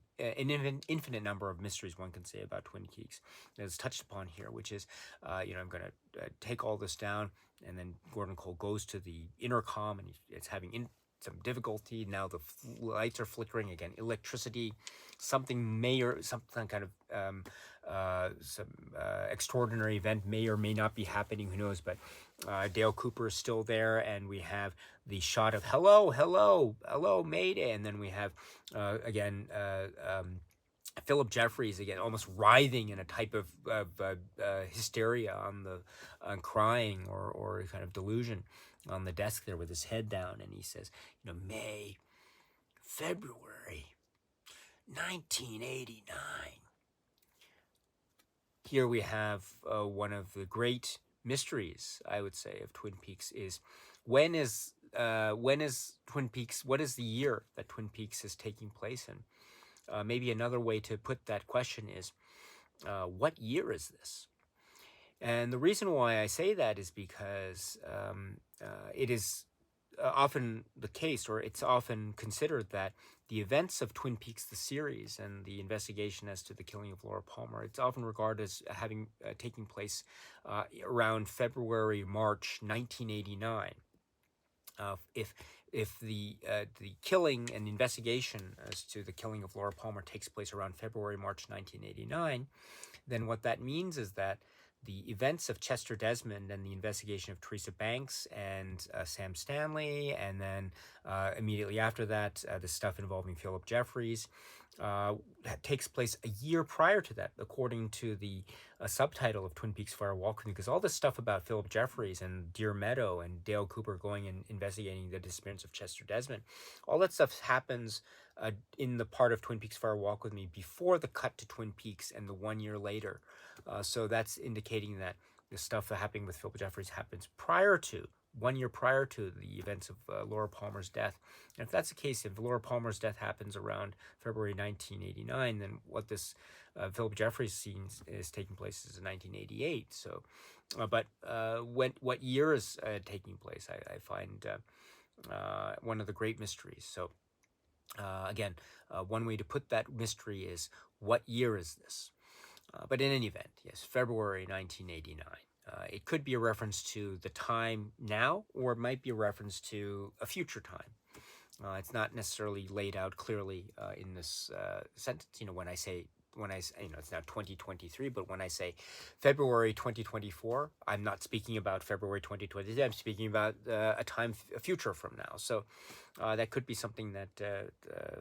Speaker 1: infinite number of mysteries one can say about Twin Peaks that is touched upon here, which is, I'm going to take all this down, and then Gordon Cole goes to the intercom, and it's having some difficulty. Now the lights are flickering again. Electricity, some kind of some extraordinary event may or may not be happening, who knows, but Dale Cooper is still there, and we have the shot of hello, hello, hello, Mayday, and then we have again Phillip Jeffries again, almost writhing in a type of hysteria crying or kind of delusion on the desk there with his head down, and he says, February 1989. Here we have one of the great mysteries, I would say, of Twin Peaks is when is Twin Peaks? What is the year that Twin Peaks is taking place in? Maybe another way to put that question is, what year is this? And the reason why I say that is because it is often the case, or it's often considered that the events of Twin Peaks, the series, and the investigation as to the killing of Laura Palmer, it's often regarded as having taking place around February, March 1989. If the killing and investigation as to the killing of Laura Palmer takes place around February, March 1989, then what that means is that the events of Chester Desmond and the investigation of Teresa Banks and Sam Stanley, and then immediately after that, the stuff involving Phillip Jeffries, takes place a year prior to that, according to the subtitle of Twin Peaks Fire Walk With Me, because all this stuff about Phillip Jeffries and Deer Meadow and Dale Cooper going and investigating the disappearance of Chester Desmond, all that stuff happens in the part of Twin Peaks Fire Walk With Me before the cut to Twin Peaks and the 1 year later. So that's indicating that the stuff that happening with Phillip Jeffries happens prior to, 1 year prior to the events of Laura Palmer's death. And if that's the case, if Laura Palmer's death happens around February 1989, then what this Phillip Jeffries scene is taking place is in 1988. So, what year is taking place? I find one of the great mysteries. So, again, one way to put that mystery is, what year is this? But in any event, yes, February 1989. It could be a reference to the time now, or it might be a reference to a future time. It's not necessarily laid out clearly in this sentence. When I say, it's now 2023, but when I say February 2024, I'm not speaking about February 2023. I'm speaking about a future from now. So that could be something that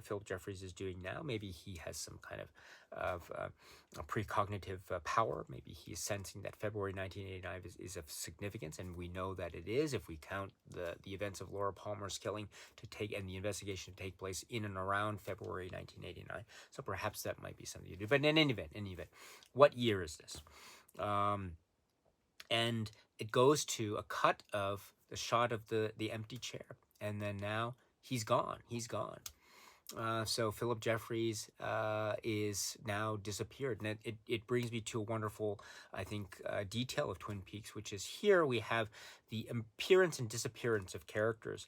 Speaker 1: Phillip Jeffries is doing now. Maybe he has some kind of a precognitive power. Maybe he's sensing that February 1989 is of significance, and we know that it is if we count the events of Laura Palmer's killing and the investigation to take place in and around February 1989. So perhaps that might be something to do. But in any event, what year is this? And it goes to a cut of the shot of the empty chair, and then now he's gone. So Phillip Jeffries is now disappeared, and it brings me to a wonderful, I think, detail of Twin Peaks, which is here we have the appearance and disappearance of characters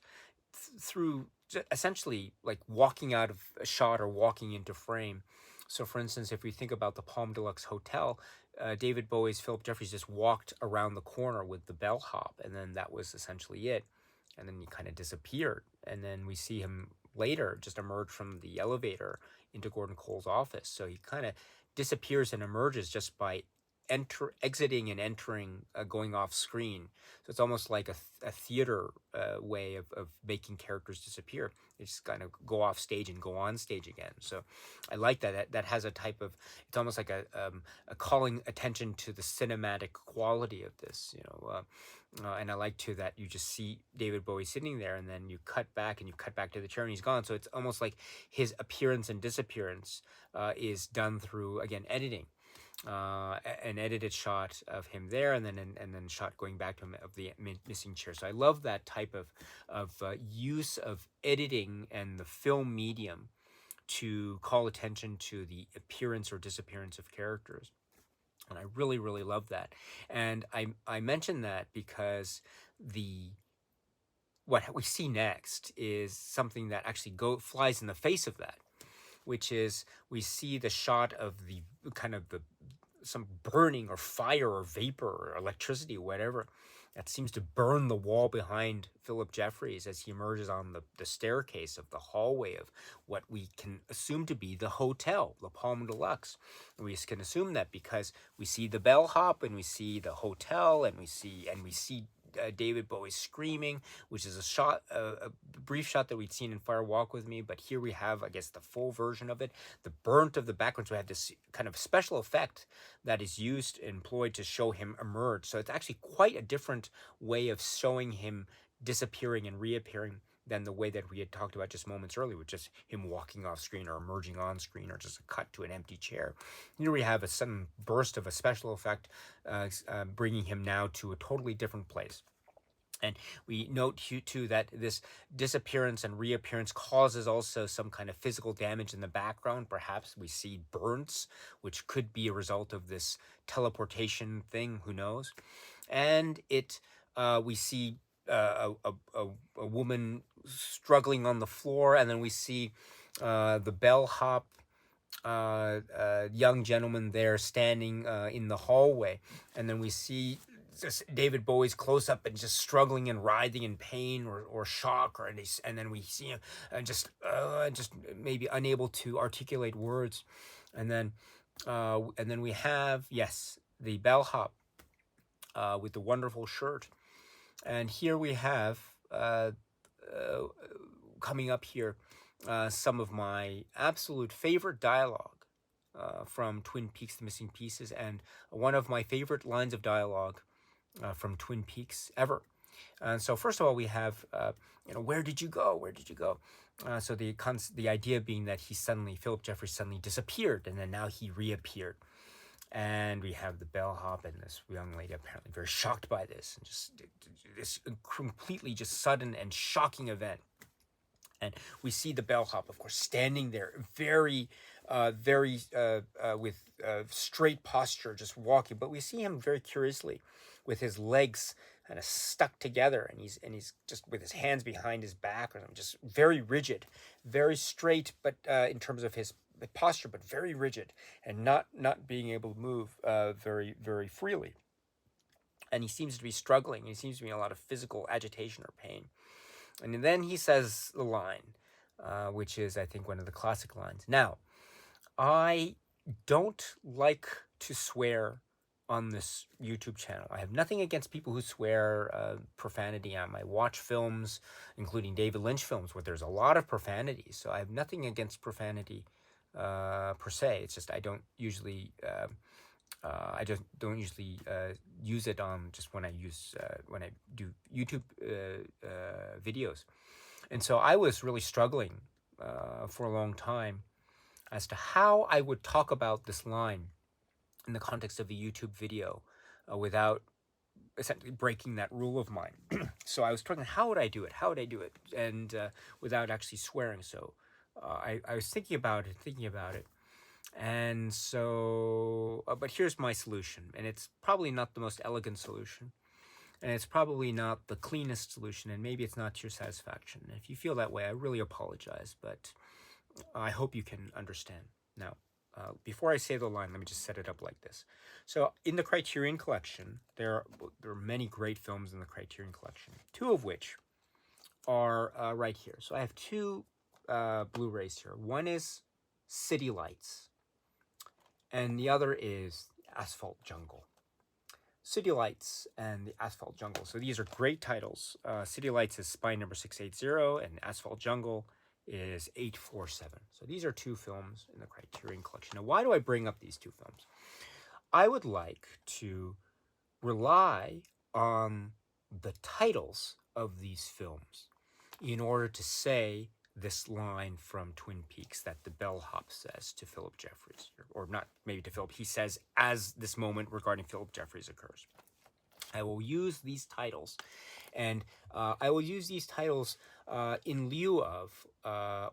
Speaker 1: through essentially like walking out of a shot or walking into frame. So, for instance, if we think about the Palm Deluxe Hotel, David Bowie's Phillip Jeffries just walked around the corner with the bellhop, and then that was essentially it. And then he kind of disappeared, and then we see him later just emerge from the elevator into Gordon Cole's office. So he kind of disappears and emerges just by exiting and entering, going off screen. So it's almost like a theater way of making characters disappear. They just kind of go off stage and go on stage again. So I like that. That has a type of, it's almost like a calling attention to the cinematic quality of this, and I like too that you just see David Bowie sitting there, and then you cut back to the chair, and he's gone. So it's almost like his appearance and disappearance is done through, again, editing. An edited shot of him there, and then shot going back to him of the missing chair. So I love that type of use of editing and the film medium to call attention to the appearance or disappearance of characters. And I really, really love that. And I mention that because what we see next is something that actually flies in the face of that, which is we see the shot of the kind of some burning or fire or vapor or electricity or whatever that seems to burn the wall behind Phillip Jeffries as he emerges on the staircase of the hallway of what we can assume to be the hotel, La Palma Deluxe. And we can assume that because we see the bellhop and we see the hotel and we see David Bowie screaming, which is a brief shot that we'd seen in Fire Walk with Me, but here we have, I guess, the full version of it, the burnt of the background. So we have this kind of special effect that is employed to show him emerge. So it's actually quite a different way of showing him disappearing and reappearing than the way that we had talked about just moments earlier, with just him walking off screen or emerging on screen or just a cut to an empty chair. Here we have a sudden burst of a special effect, bringing him now to a totally different place. And we note too that this disappearance and reappearance causes also some kind of physical damage in the background. Perhaps we see burns, which could be a result of this teleportation thing, who knows. And we see a woman struggling on the floor, and then we see the bellhop young gentleman there standing in the hallway, and then we see just David Bowie's close up and just struggling and writhing in pain or shock, and then we see him just maybe unable to articulate words, and then we have, yes, the bellhop with the wonderful shirt, and here we have coming up here some of my absolute favorite dialogue from Twin Peaks: The Missing Pieces, and one of my favorite lines of dialogue from Twin Peaks ever. And so first of all, we have, where did you go? Where did you go? So the idea being that Phillip Jeffries suddenly disappeared, and then now he reappeared. And we have the bellhop and this young lady apparently very shocked by this, and just this completely just sudden and shocking event. And we see the bellhop, of course, standing there very with straight posture, just walking. But we see him very curiously with his legs kind of stuck together, and he's just with his hands behind his back, and just very rigid, very straight, but in terms of his posture, but very rigid, and not being able to move very, very freely. And he seems to be struggling. He seems to be in a lot of physical agitation or pain. And then he says the line, which is, I think, one of the classic lines. Now, I don't like to swear on this YouTube channel. I have nothing against people who swear profanity. I watch films, including David Lynch films, where there's a lot of profanity. So I have nothing against profanity per se. It's just I don't usually use it on just when I do YouTube videos. And so I was really struggling for a long time as to how I would talk about this line in the context of a YouTube video without essentially breaking that rule of mine. So I was struggling, how would I do it? And without actually swearing. So I was thinking about it. And so, but here's my solution, and it's probably not the most elegant solution, and it's probably not the cleanest solution, and maybe it's not to your satisfaction. And if you feel that way, I really apologize, but I hope you can understand. Now, before I say the line, let me just set it up like this. So in the Criterion Collection, there are many great films in the Criterion Collection, two of which are right here. So I have two Blu-rays here. One is City Lights, and the other is Asphalt Jungle. City Lights and the Asphalt Jungle. So these are great titles. City Lights is Spine number 680, and Asphalt Jungle is 847. So these are two films in the Criterion Collection. Now, why do I bring up these two films? I would like to rely on the titles of these films in order to say this line from Twin Peaks that the bellhop says to Phillip Jeffries, or not maybe to Phillip, he says as this moment regarding Phillip Jeffries occurs. I will use these titles, and I will use these titles in lieu of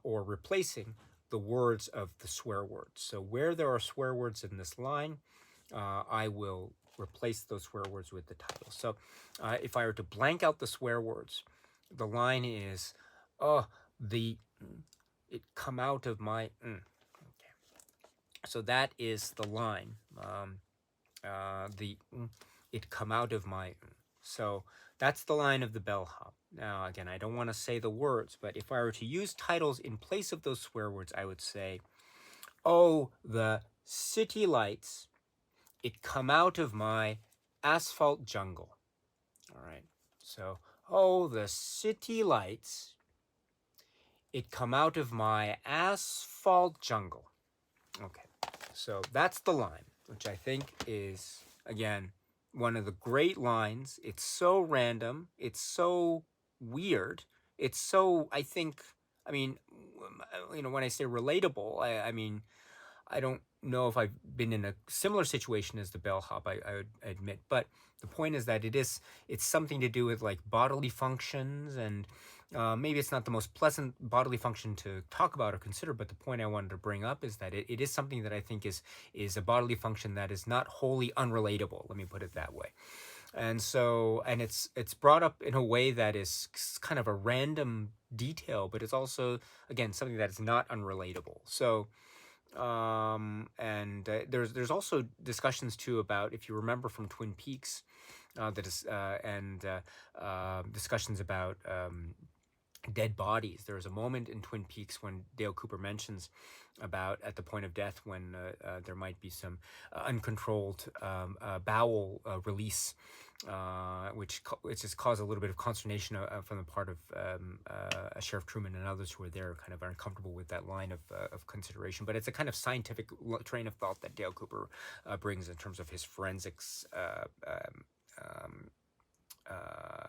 Speaker 1: or replacing the words of the swear words. So where there are swear words in this line, I will replace those swear words with the title. So if I were to blank out the swear words, the line is, it come out of my, Okay. So that is the line. the it come out of my. So that's the line of the bellhop. Now, again, I don't want to say the words, but if I were to use titles in place of those swear words, I would say, "Oh, the city lights, it come out of my asphalt jungle." All right. So, "Oh, the city lights, it come out of my asphalt jungle." Okay. So that's the line, which I think is, again, one of the great lines. It's so random. It's so weird. It's so, I think, I mean, when I say relatable, I mean, I don't know if I've been in a similar situation as the bellhop, I would admit, but the point is that it's something to do with like bodily functions, and maybe it's not the most pleasant bodily function to talk about or consider, but the point I wanted to bring up is that it is something that I think is a bodily function that is not wholly unrelatable. Let me put it that way. And so, and it's brought up in a way that is kind of a random detail, but it's also, again, something that is not unrelatable. So, and there's also discussions too about, if you remember from Twin Peaks, discussions about dead bodies. There's a moment in Twin Peaks when Dale Cooper mentions about at the point of death when there might be some uncontrolled bowel release, which has caused a little bit of consternation from the part of Sheriff Truman and others who were there, kind of uncomfortable with that line of consideration. But it's a kind of scientific train of thought that Dale Cooper brings in terms of his forensics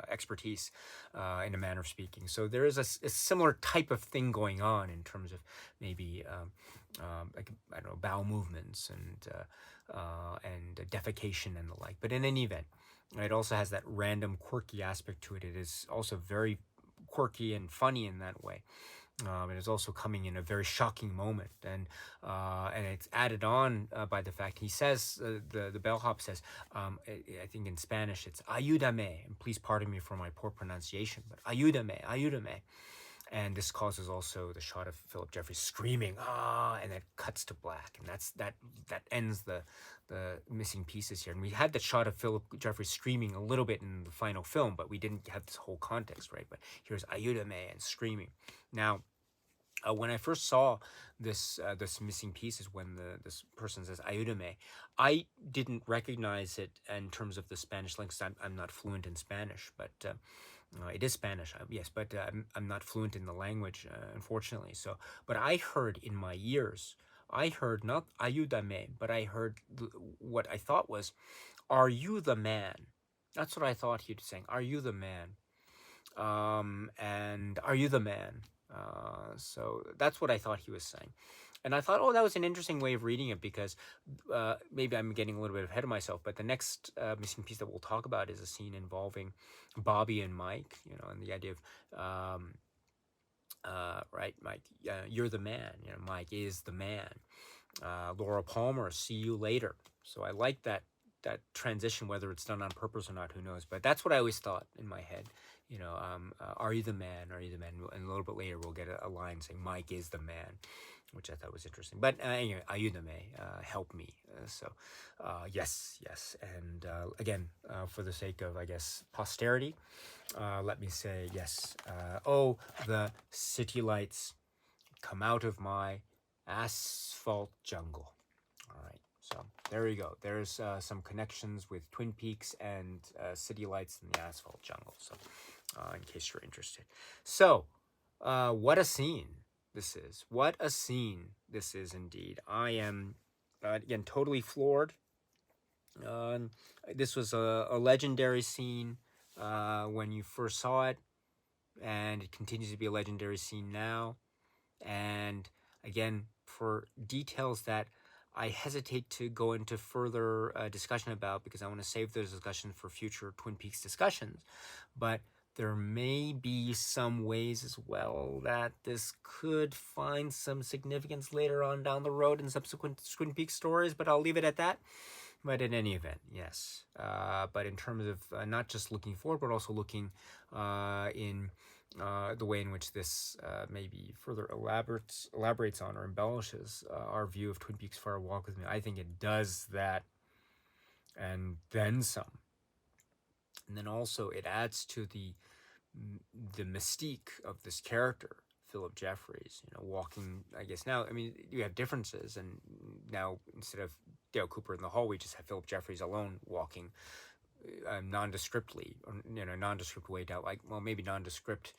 Speaker 1: expertise, in a manner of speaking. So there is a similar type of thing going on in terms of maybe like, I don't know, bowel movements and defecation and the like. But in any event, it also has that random, quirky aspect to it. It is also very quirky and funny in that way. It is also coming in a very shocking moment, and it's added on by the fact he says, the bellhop says, I think in Spanish it's "ayúdame," and please pardon me for my poor pronunciation, but "ayúdame, ayúdame," and this causes also the shot of Phillip Jeffries screaming and that cuts to black, and that ends the missing pieces here. And we had the shot of Phillip Jeffries screaming a little bit in the final film, but we didn't have this whole context, right? But here's "ayúdame" and screaming. Now, when I first saw this missing piece, is when this person says "ayúdame," I didn't recognize it in terms of the Spanish language. I'm not fluent in Spanish, but it is Spanish, yes, but I'm not fluent in the language, unfortunately. So, but I heard in my ears, I heard not "ayúdame," but I heard what I thought was, "Are you the man?" That's what I thought he was saying. "Are you the man?" And "Are you the man?" So that's what I thought he was saying. And I thought, oh, that was an interesting way of reading it, because maybe I'm getting a little bit ahead of myself, but the next missing piece that we'll talk about is a scene involving Bobby and Mike, and the idea of, right, Mike, you're the man, Mike is the man. Laura Palmer, see you later. So I like that transition, whether it's done on purpose or not, who knows? But that's what I always thought in my head. Are you the man? Are you the man? And a little bit later, we'll get a line saying Mike is the man, which I thought was interesting. But anyway, ayúdame, help me. Yes. And again, for the sake of, I guess, posterity, let me say yes. Oh, the city lights come out of my asphalt jungle. All right. So there you go. There's some connections with Twin Peaks and city lights in the asphalt jungle. So in case you're interested. So what a scene this is. What a scene this is indeed. I am, again, totally floored. This was a legendary scene when you first saw it, and it continues to be a legendary scene now. And again, for details that I hesitate to go into further discussion about, because I want to save those discussions for future Twin Peaks discussions. But there may be some ways as well that this could find some significance later on down the road in subsequent Twin Peaks stories, but I'll leave it at that. But in any event, yes. But in terms of not just looking forward, but also looking in the way in which this maybe further elaborates on or embellishes our view of Twin Peaks Fire Walk With Me, I think it does that and then some. And then also it adds to the mystique of this character, Phillip Jeffries, walking, I guess now, I mean, you have differences, and now instead of Dale Cooper in the hall, we just have Phillip Jeffries alone walking nondescriptly, or, nondescript way down, like, well, maybe nondescript.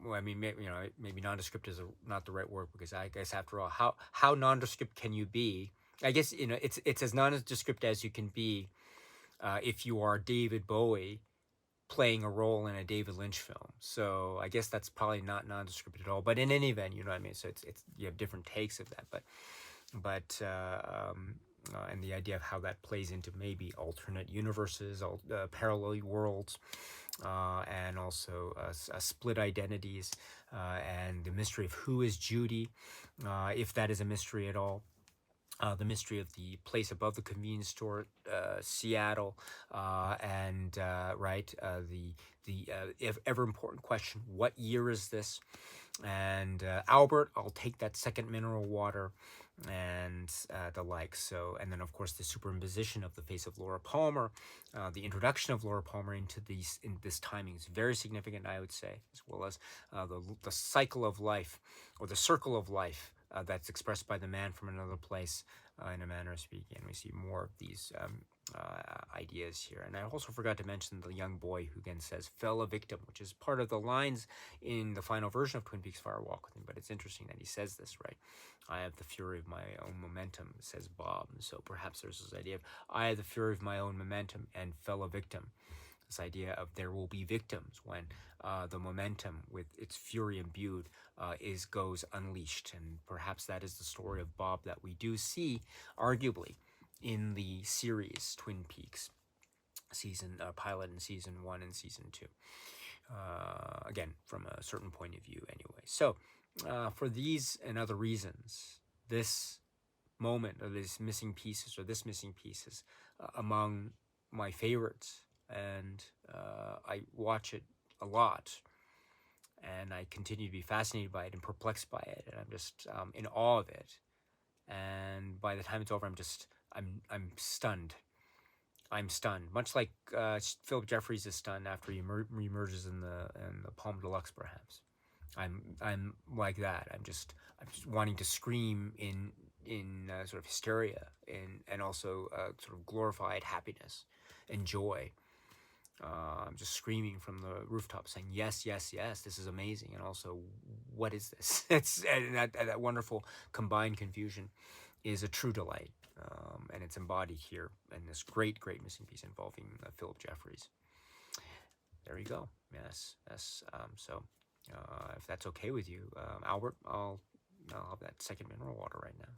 Speaker 1: Well, I mean, maybe nondescript is not the right word, because I guess after all, how nondescript can you be? I guess, it's as nondescript as you can be if you are David Bowie playing a role in a David Lynch film. So I guess that's probably not nondescript at all. But in any event, you know what I mean. So it's you have different takes of that, and the idea of how that plays into maybe alternate universes, parallel worlds, and also split identities, and the mystery of who is Judy, if that is a mystery at all. The mystery of the place above the convenience store, Seattle, and right, the ever important question: what year is this? And Albert, I'll take that second mineral water, and the like. So, and then of course the superimposition of the face of Laura Palmer, the introduction of Laura Palmer into this timing is very significant, I would say, as well as the cycle of life, or the circle of life, that's expressed by the man from another place, in a manner of speaking. And we see more of these ideas here. And I also forgot to mention the young boy who again says "fell a victim," which is part of the lines in the final version of Twin Peaks Fire Walk with Me. But it's interesting that he says this, right? I have the fury of my own momentum, says Bob. And so perhaps there's this idea of I have the fury of my own momentum and fell a victim. This idea of there will be victims when the momentum with its fury imbued goes unleashed. And perhaps that is the story of Bob that we do see, arguably, in the series Twin Peaks season pilot in season 1 and season 2. Again, from a certain point of view anyway. So for these and other reasons, this moment, or this missing pieces, among my favorites, and I watch it a lot, and I continue to be fascinated by it and perplexed by it, and I'm just in awe of it. And by the time it's over, I'm stunned. I'm stunned, much like Phillip Jeffries is stunned after he reemerges in the Palme Deluxe, perhaps. I'm like that. I'm just wanting to scream in sort of hysteria, and also sort of glorified happiness and joy. I'm just screaming from the rooftop, saying, "Yes, yes, yes! This is amazing!" And also, what is this? And that wonderful combined confusion is a true delight, and it's embodied here in this great, great missing piece involving Phillip Jeffries. There you go. Yes, yes. So, if that's okay with you, Albert, I'll have that second mineral water right now.